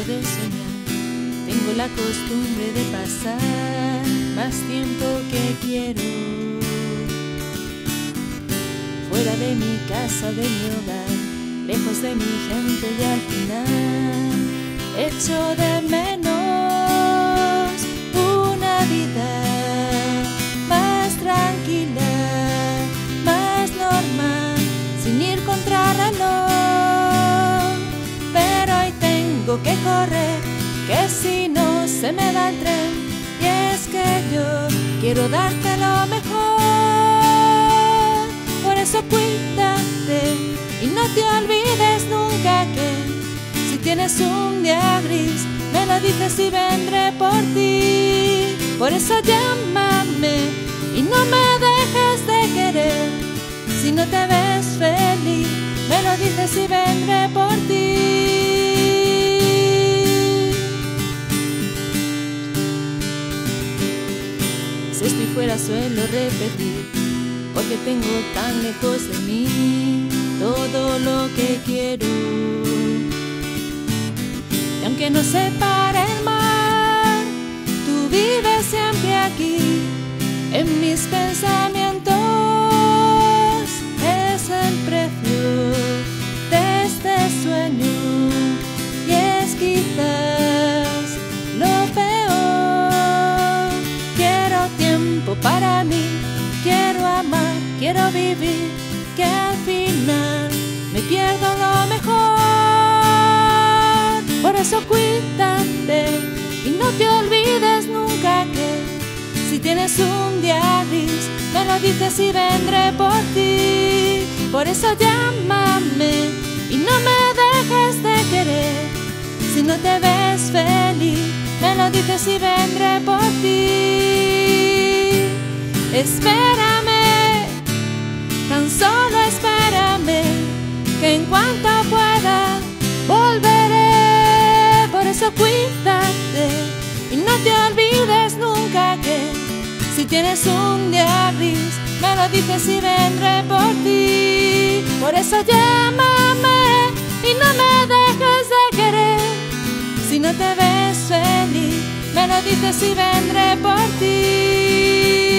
de soñar, tengo la costumbre de pasar más tiempo que quiero fuera de mi casa, de mi hogar, lejos de mi gente, y al final echo de menos una vida más tranquila, más normal, sin ir contra reloj. Pero hoy tengo que correr, que si no se me da el tren, y es que yo quiero darte lo mejor. Por eso cuídate y no te olvides nunca que si tienes un día gris, me lo dices y vendré por ti. Por eso llámame y no me dejes de querer. Si no te ves feliz, me lo dices y vendré por ti. Si estoy fuera suelo repetir, porque tengo tan lejos de mí todo lo que quiero. Y aunque nos separe el mar, tú vives siempre aquí en mis pensamientos. Es el precio de este sueño, y es quizás lo peor. Quiero tiempo para mí, quiero amar, quiero vivir, que al final me pierdo lo mejor. Por eso cuídate y no te olvides nunca que si tienes un día gris, me lo dices y vendré por ti. Por eso llámame y no me dejes de querer. Si no te ves feliz, me lo dices y vendré por ti. Espérame, tan solo espérame, que en cuanto pueda volveré. Por eso cuídate y no te olvides nunca que si tienes un día gris, me lo dices y vendré por ti. Por eso llámame y no me dejes de querer. Si no te ves feliz, me lo dices y vendré por ti.